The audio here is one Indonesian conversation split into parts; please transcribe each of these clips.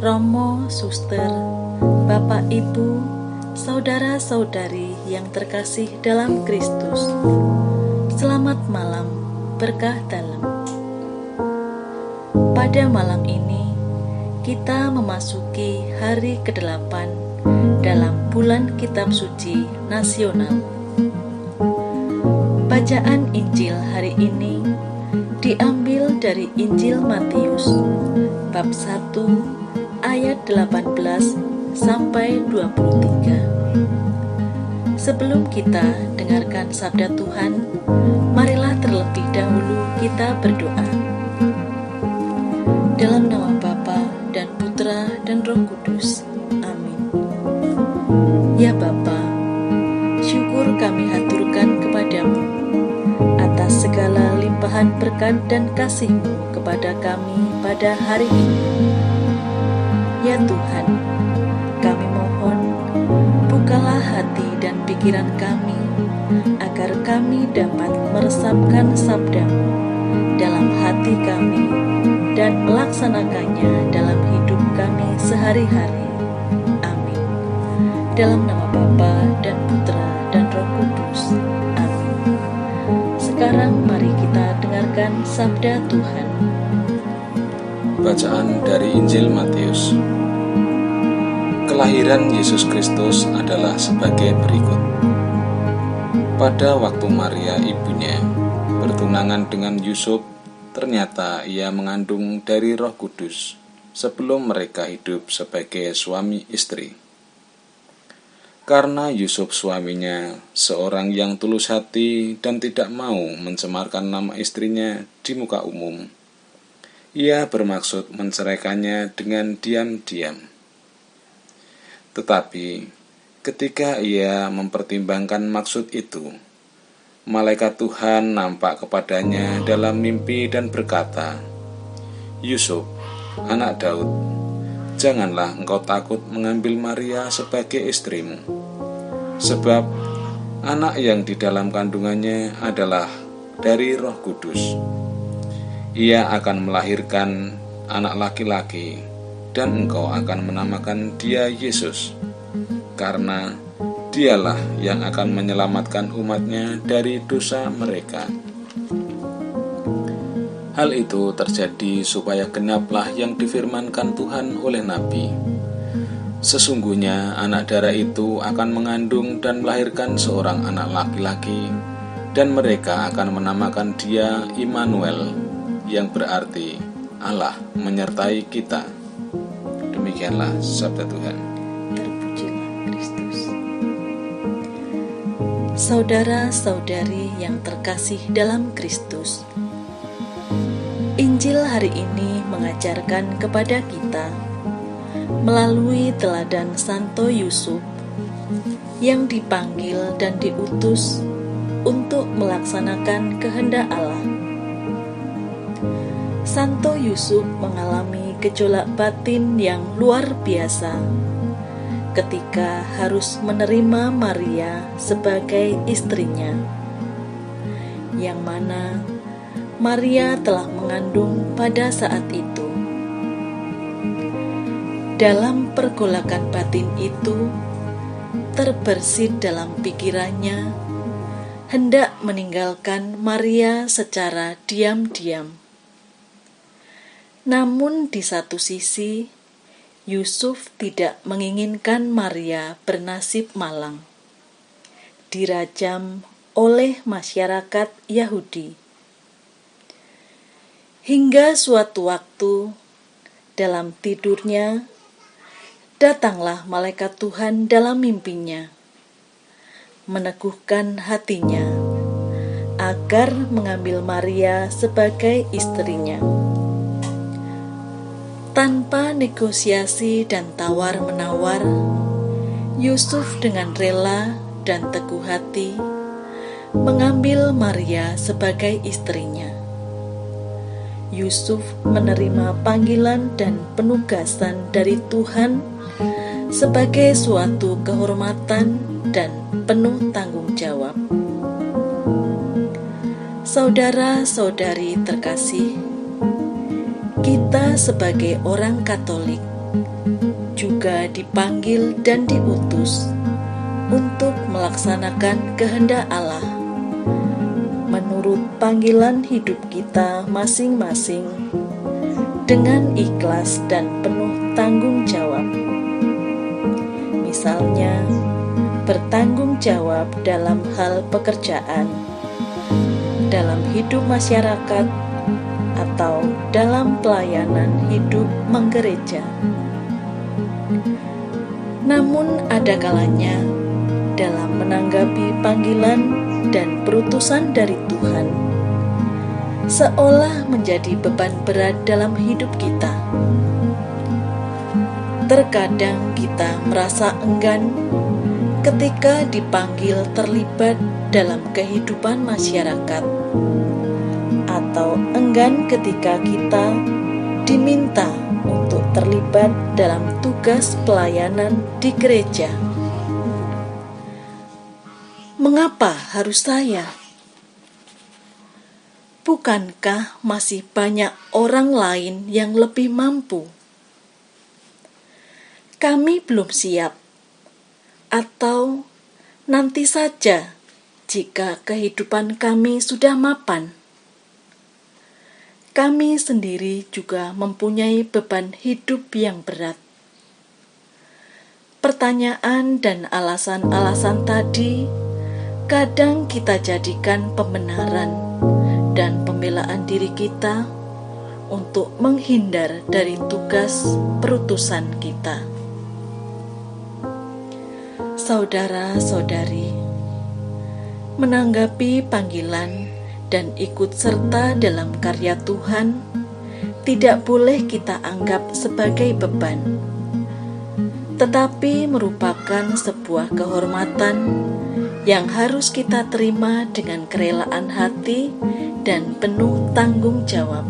Romo, suster, Bapak, Ibu, saudara-saudari yang terkasih dalam Kristus. Selamat malam, berkah dalam. Pada malam ini, kita memasuki hari ke-8 dalam bulan Kitab Suci Nasional. Bacaan Injil hari ini diambil dari Injil Matius, bab 1, ayat 18 sampai 23. Sebelum kita dengarkan sabda Tuhan, marilah terlebih dahulu kita berdoa. Dalam nama Bapa dan Putra dan Roh Kudus. Amin. Ya Bapa, syukur kami haturkan kepadamu atas segala limpahan berkat dan kasih-Mu kepada kami pada hari ini. Ya Tuhan, kami mohon, bukalah hati dan pikiran kami, agar kami dapat meresapkan sabda-Mu dalam hati kami dan melaksanakannya dalam hidup kami sehari-hari. Amin. Dalam nama Bapa dan Putra dan Roh Kudus. Amin. Sekarang mari kita dengarkan sabda Tuhan. Bacaan dari Injil Matius. Kelahiran Yesus Kristus adalah sebagai berikut. Pada waktu Maria ibunya bertunangan dengan Yusuf, ternyata ia mengandung dari Roh Kudus sebelum mereka hidup sebagai suami istri. Karena Yusuf suaminya seorang yang tulus hati dan tidak mau mencemarkan nama istrinya di muka umum, ia bermaksud menceraikannya dengan diam-diam. Tetapi ketika ia mempertimbangkan maksud itu, malaikat Tuhan nampak kepadanya dalam mimpi dan berkata, "Yusuf, anak Daud, janganlah engkau takut mengambil Maria sebagai istrimu, sebab anak yang di dalam kandungannya adalah dari Roh Kudus. Ia akan melahirkan anak laki-laki, dan engkau akan menamakan dia Yesus, karena dialah yang akan menyelamatkan umatnya dari dosa mereka." Hal itu terjadi supaya genaplah yang difirmankan Tuhan oleh Nabi. Sesungguhnya anak darah itu akan mengandung dan melahirkan seorang anak laki-laki, dan mereka akan menamakan dia Immanuel, yang berarti Allah menyertai kita. Demikianlah sabda Tuhan. Terpujilah Kristus. Saudara-saudari yang terkasih dalam Kristus, Injil hari ini mengajarkan kepada kita melalui teladan Santo Yusuf yang dipanggil dan diutus untuk melaksanakan kehendak Allah. Santo Yusuf mengalami gejolak batin yang luar biasa ketika harus menerima Maria sebagai istrinya, yang mana Maria telah mengandung pada saat itu. Dalam pergolakan batin itu, terbersit dalam pikirannya hendak meninggalkan Maria secara diam-diam. Namun di satu sisi, Yusuf tidak menginginkan Maria bernasib malang, dirajam oleh masyarakat Yahudi. Hingga suatu waktu, dalam tidurnya, datanglah malaikat Tuhan dalam mimpinya, meneguhkan hatinya agar mengambil Maria sebagai istrinya. Tanpa negosiasi dan tawar-menawar, Yusuf dengan rela dan teguh hati mengambil Maria sebagai istrinya. Yusuf menerima panggilan dan penugasan dari Tuhan sebagai suatu kehormatan dan penuh tanggung jawab. Saudara-saudari terkasih, kita sebagai orang Katolik juga dipanggil dan diutus untuk melaksanakan kehendak Allah menurut panggilan hidup kita masing-masing dengan ikhlas dan penuh tanggung jawab. Misalnya, bertanggung jawab dalam hal pekerjaan, dalam hidup masyarakat, atau dalam pelayanan hidup menggereja. Namun ada kalanya dalam menanggapi panggilan dan perutusan dari Tuhan, seolah menjadi beban berat dalam hidup kita. Terkadang kita merasa enggan ketika dipanggil terlibat dalam kehidupan masyarakat, atau enggan ketika kita diminta untuk terlibat dalam tugas pelayanan di gereja. Mengapa harus saya? Bukankah masih banyak orang lain yang lebih mampu? Kami belum siap, atau nanti saja jika kehidupan kami sudah mapan. Kami sendiri juga mempunyai beban hidup yang berat. Pertanyaan dan alasan-alasan tadi kadang kita jadikan pembenaran dan pembelaan diri kita untuk menghindar dari tugas perutusan kita. Saudara-saudari, menanggapi panggilan dan ikut serta dalam karya Tuhan tidak boleh kita anggap sebagai beban, tetapi merupakan sebuah kehormatan yang harus kita terima dengan kerelaan hati dan penuh tanggung jawab.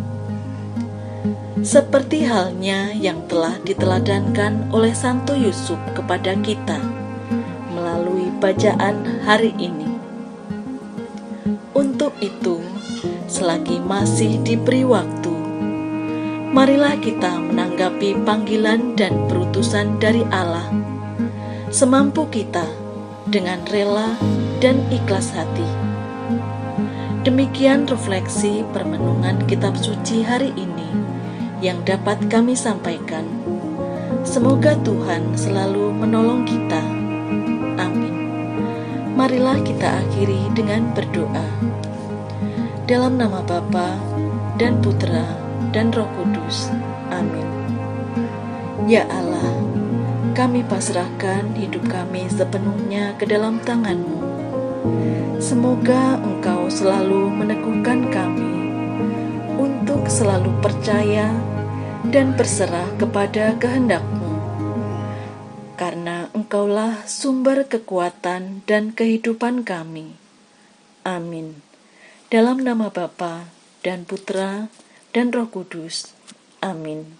Seperti halnya yang telah diteladankan oleh Santo Yusuf kepada kita melalui bacaan hari ini. Untuk itu, selagi masih diberi waktu, marilah kita menanggapi panggilan dan perutusan dari Allah semampu kita dengan rela dan ikhlas hati. Demikian refleksi permenungan kitab suci hari ini yang dapat kami sampaikan. Semoga Tuhan selalu menolong kita. Amin. Marilah kita akhiri dengan berdoa. Dalam nama Bapa dan Putra dan Roh Kudus. Amin. Ya Allah, kami pasrahkan hidup kami sepenuhnya ke dalam tangan-Mu. Semoga Engkau selalu meneguhkan kami untuk selalu percaya dan berserah kepada kehendak-Mu, karena Engkaulah sumber kekuatan dan kehidupan kami. Amin. Dalam nama Bapa dan Putra dan Roh Kudus. Amin.